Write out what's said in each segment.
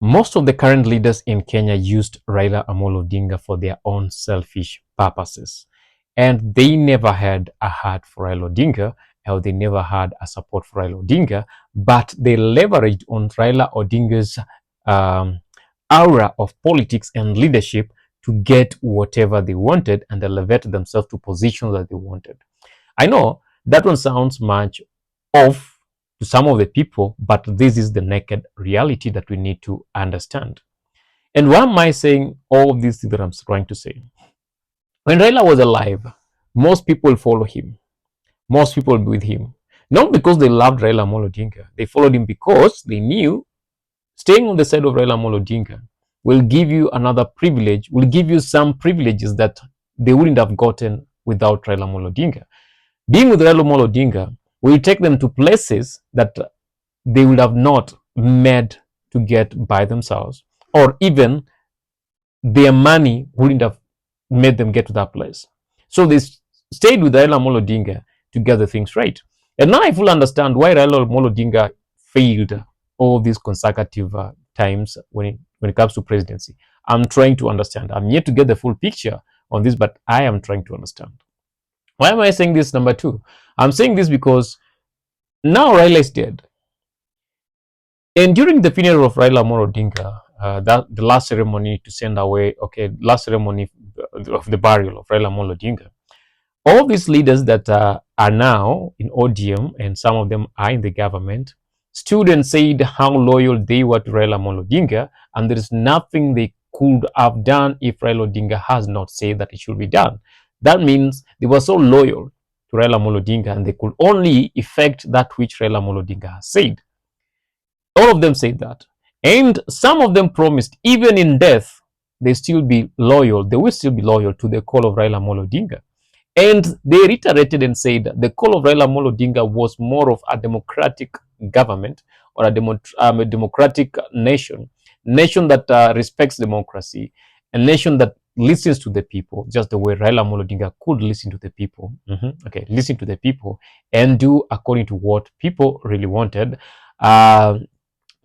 Most of the current leaders in Kenya used Raila Amolo Odinga for their own selfish purposes. And they never had a heart for Raila Odinga, or they never had a support for Raila Odinga, but they leveraged on Raila Odinga's um, aura of politics and leadership to get whatever they wanted and elevate themselves to positions that they wanted. I know that one sounds much off to some of the people, but this is the naked reality that we need to understand. And why am I saying all of these things that I'm trying to say? When Raila was alive, most people follow him. Most people with him. Not because they loved Raila Amolo Odinga. They followed him because they knew staying on the side of Raila Amolo Odinga will give you another privilege, will give you some privileges that they wouldn't have gotten without Raila Amolo Odinga. Being with Raila Amolo Odinga will take them to places that they would have not made to get by themselves, or even their money wouldn't have made them get to that place. So they stayed with Raila Amolo Odinga to get the things right. And now I fully understand why Raila Amolo Odinga failed all these consecutive times when it comes to presidency. I'm trying to understand. I'm yet to get the full picture on this, but I am trying to understand. Why am I saying this, number two? I'm saying this because now Raila is dead. And during the funeral of Raila Amolo Odinga, that the last ceremony to send away, last ceremony of the burial of Raila Amolo Odinga, all these leaders that are now in ODM, and some of them are in the government, stood and said how loyal they were to Raila Amolo Odinga, and there is nothing they could have done if Raila Odinga has not said that it should be done. That means they were so loyal to Raila Amolo Odinga, and they could only effect that which Raila Amolo Odinga has said. All of them said that. And some of them promised, even in death, they will still be loyal to the call of Raila Amolo Odinga. And they reiterated and said the call of Raila Amolo Odinga was more of a democratic government, or a democratic nation that respects democracy, a nation that listens to the people, just the way Raila Amolo Odinga could listen to the people. Listen to the people and do according to what people really wanted.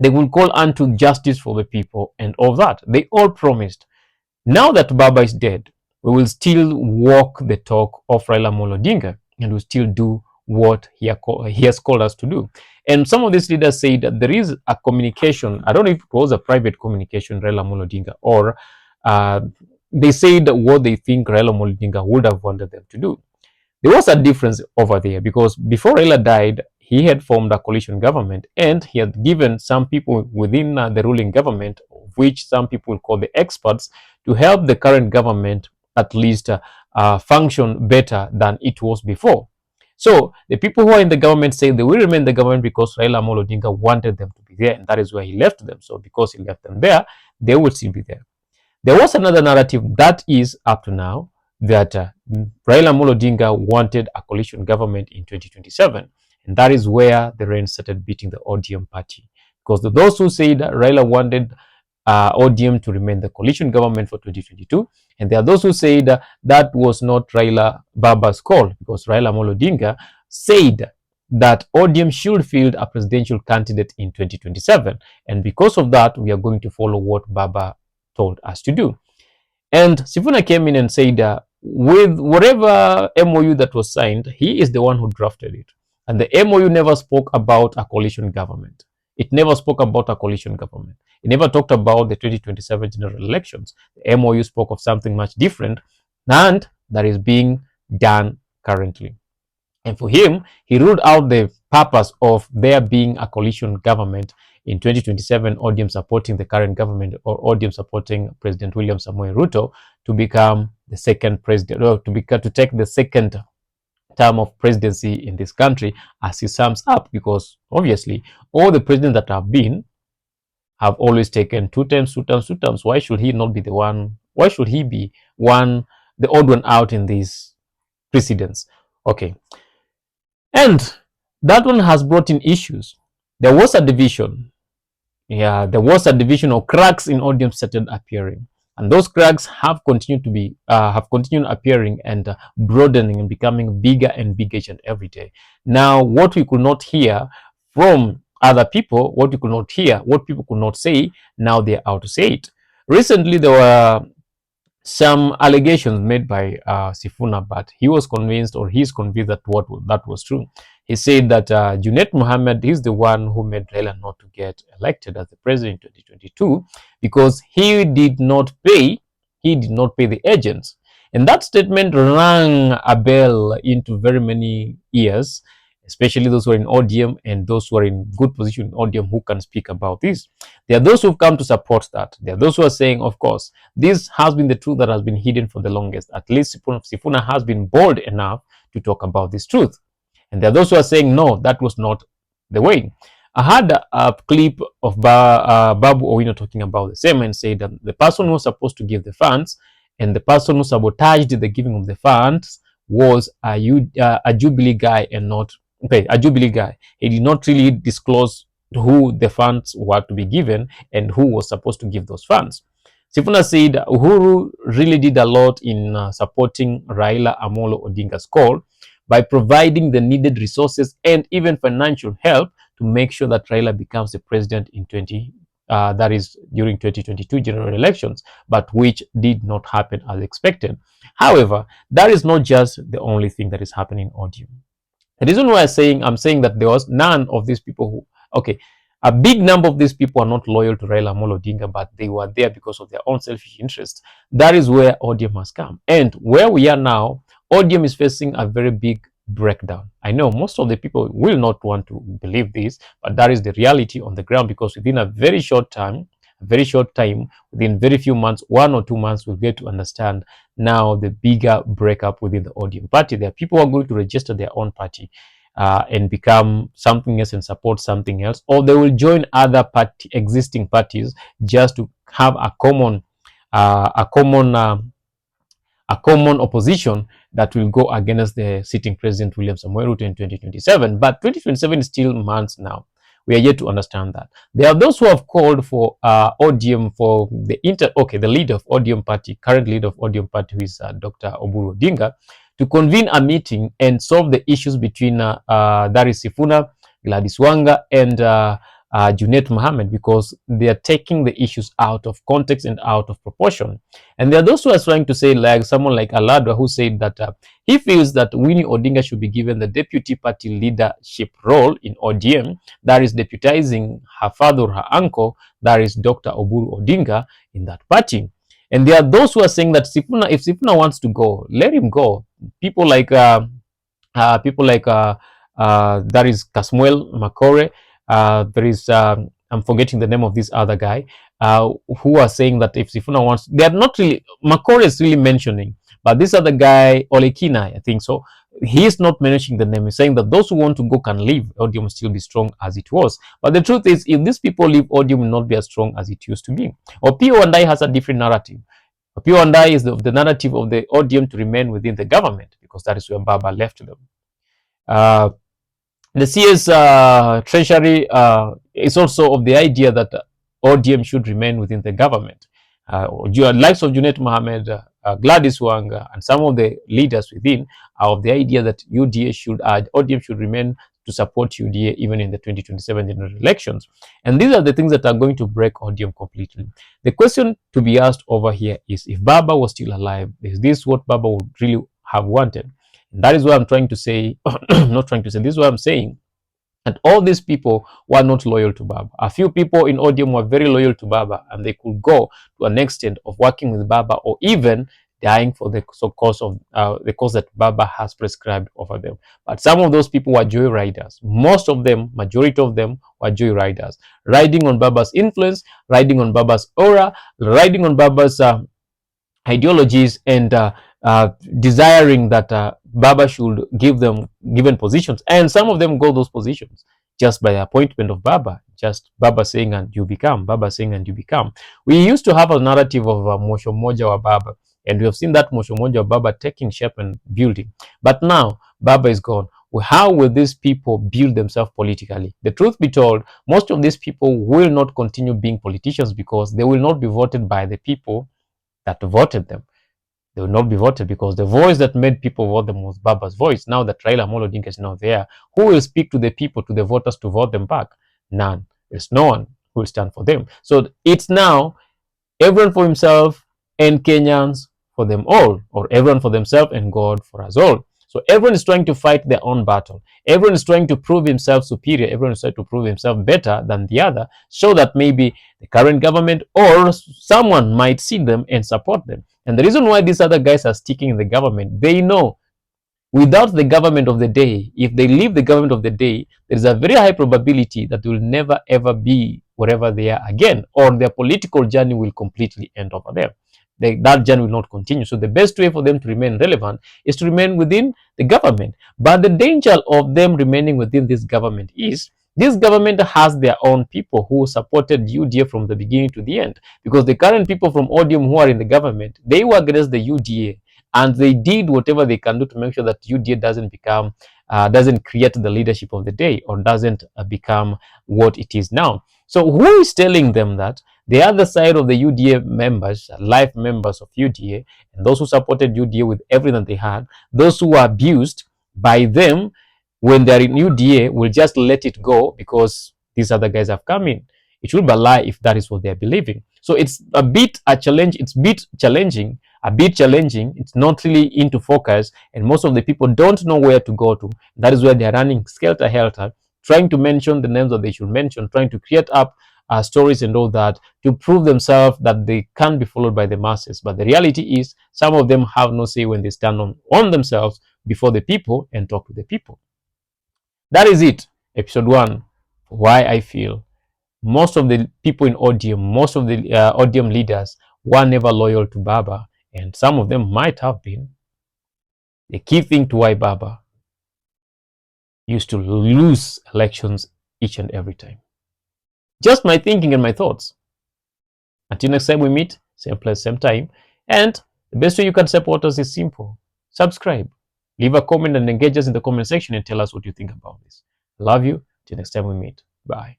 They will call unto justice for the people and all that. They all promised. Now that Baba is dead, we will still walk the talk of Raila Amolo Odinga, and we'll still do what he has called us to do. And some of these leaders say that there is a communication. I don't know if it was a private communication, Raila Amolo Odinga, or they said what they think Raila Amolo Odinga would have wanted them to do. There was a difference over there, because before Raila died, he had formed a coalition government, and he had given some people within the ruling government, which some people call the experts, to help the current government at least function better than it was before. So the people who are in the government say they will remain in the government because Raila Amolo Odinga wanted them to be there, and that is where he left them. So because he left them there, they will still be there. There was another narrative that is up to now that Raila Amolo Odinga wanted a coalition government in 2027. And that is where the rain started beating the ODM party. Because those who said Raila wanted ODM to remain the coalition government for 2022, and there are those who said that was not Raila Baba's call, because Raila Amolo Odinga said that ODM should field a presidential candidate in 2027. And because of that, we are going to follow what Baba told us to do. And Sifuna came in and said, with whatever MOU that was signed, he is the one who drafted it. And the MOU never spoke about a coalition government. It never spoke about a coalition government. It never talked about the 2027 general elections. The MOU spoke of something much different, and that is being done currently. And for him, he ruled out the purpose of there being a coalition government in 2027, ODM supporting the current government, or ODM supporting President William Samoei Ruto to become the second president, or to take the second term of presidency in this country, as he sums up, because obviously all the presidents that have been have always taken two terms. Why should he not be the one? Why should he be the odd one out in these precedents? Okay. And that one has brought in issues. There was a division. There was a division, or cracks in ODM started appearing. And those cracks have continued appearing and broadening and becoming bigger and bigger each and every day. Now, what we could not hear from other people, what you could not hear, what people could not say, now they're out to say it. Recently, there were some allegations made by Sifuna, but he was convinced, or he's convinced, that that was true. He said that Junet Mohammed is the one who made Raila not to get elected as the president in 2022 because he did not pay the agents. And that statement rang a bell into very many ears, especially those who are in ODM and those who are in good position in ODM who can speak about this. There are those who've come to support that. There are those who are saying, of course, this has been the truth that has been hidden for the longest. At least Sifuna has been bold enough to talk about this truth. And there are those who are saying, no, that was not the way. I had a clip of Babu Owino talking about the same and said that the person who was supposed to give the funds and the person who sabotaged the giving of the funds was a Jubilee guy and not, okay, a Jubilee guy. He did not really disclose who the funds were to be given and who was supposed to give those funds. Sifuna said Uhuru really did a lot in supporting Raila Amolo Odinga's call by providing the needed resources and even financial help to make sure that Raila becomes the president in that is during 2022 general elections, but which did not happen as expected. However, that is not just the only thing that is happening in audio. The reason why I'm saying that there was none of these people who, okay, a big number of these people are not loyal to Raila Amolo Odinga, but they were there because of their own selfish interests. That is where ODM has come. And where we are now, ODM is facing a very big breakdown. I know most of the people will not want to believe this, but that is the reality on the ground, because within a very short time, within very few months, 1 or 2 months, we'll get to understand now the bigger breakup within the ODM party. There are people who are going to register their own party and become something else and support something else, or they will join other existing parties just to have a common opposition that will go against the sitting president William Samoei Ruto in 2027. But 2027 is still months now. We are yet to understand that. There are those who have called for ODM, for the leader of ODM party, current leader of ODM party, who is Dr. Oburu Odinga, to convene a meeting and solve the issues between that is Sifuna, Gladys Wanga, and Junet Mohammed, because they are taking the issues out of context and out of proportion. And there are those who are trying to say, like someone like Aladwa, who said that he feels that Winnie Odinga should be given the deputy party leadership role in ODM, that is deputizing her father or her uncle, that is Dr. Oburu Odinga, in that party. And there are those who are saying that if Sifuna wants to go, let him go. People like that is Kasmuel Makore. There is I'm forgetting the name of this other guy who are saying that if Sifuna wants, they are not really, Makore is really mentioning, but this other guy, Olekina, I think so, he is not mentioning the name. He's saying that those who want to go can leave. ODM will still be strong as it was. But the truth is, if these people leave, ODM will not be as strong as it used to be. Opiyo Wandayi has a different narrative. Opiyo Wandayi is the narrative of the ODM to remain within the government, because that is where Baba left them. The CS Treasury is also of the idea that ODM should remain within the government. Likes of Junet Mohammed, Gladys Wanga, and some of the leaders within are of the idea that ODM should remain to support UDA even in the 2027 general elections. And these are the things that are going to break ODM completely. The question to be asked over here is, if Baba was still alive, is this what Baba would really have wanted? And that is what I'm trying to say, this is what I'm saying. And all these people were not loyal to Baba. A few people in ODM were very loyal to Baba, and they could go to an extent of working with Baba or even dying for the cause that Baba has prescribed over them. But some of those people were joyriders. Most of them, majority of them, were joyriders, riding on Baba's influence, riding on Baba's aura, riding on Baba's ideologies, and desiring that Baba should give them given positions. And some of them got those positions just by the appointment of Baba, just Baba saying and you become, Baba saying and you become. We used to have a narrative of Mosho Moja wa Baba, and we have seen that Mosho Moja wa Baba taking shape and building. But now Baba is gone. How will these people build themselves politically? The truth be told, most of these people will not continue being politicians, because they will not be voted by the people that voted them. They will not be voted, because the voice that made people vote them was Baba's voice. Now that Raila Odinga is not there, who will speak to the people, to the voters, to vote them back? None. There's no one who will stand for them. So it's now everyone for himself and Kenyans for them all, or everyone for themselves and God for us all. So everyone is trying to fight their own battle. Everyone is trying to prove himself superior. Everyone is trying to prove himself better than the other, so that maybe the current government or someone might see them and support them. And the reason why these other guys are sticking in the government, they know without the government of the day, if they leave the government of the day, there is a very high probability that they will never ever be wherever they are again, or their political journey will completely end over there. That journey will not continue. So the best way for them to remain relevant is to remain within the government. But the danger of them remaining within this government is this government has their own people who supported UDA from the beginning to the end. Because the current people from Odium who are in the government, they were against the UDA, and they did whatever they can do to make sure that UDA doesn't create the leadership of the day, or doesn't become what it is now. So who is telling them that? The other side of the UDA members, life members of UDA, and those who supported UDA with everything they had, those who were abused by them when they're in UDA will just let it go because these other guys have come in. It will be a lie if that is what they're believing. So it's a bit a challenge. It's a bit challenging. It's not really into focus, and most of the people don't know where to go to. That is where they're running skelter helter, trying to mention the names that they should mention, trying to create up stories and all that to prove themselves that they can be followed by the masses. But the reality is, some of them have no say when they stand on themselves before the people and talk to the people. That is it. Episode 1. Why I feel most of the people in Odium, most of the Odium leaders were never loyal to Baba, and some of them might have been. The key thing to why Baba used to lose elections each and every time. Just my thinking and my thoughts. Until next time we meet, same place, same time. And the best way you can support us is simple. Subscribe, leave a comment, and engage us in the comment section and tell us what you think about this. Love you. Till next time we meet. Bye.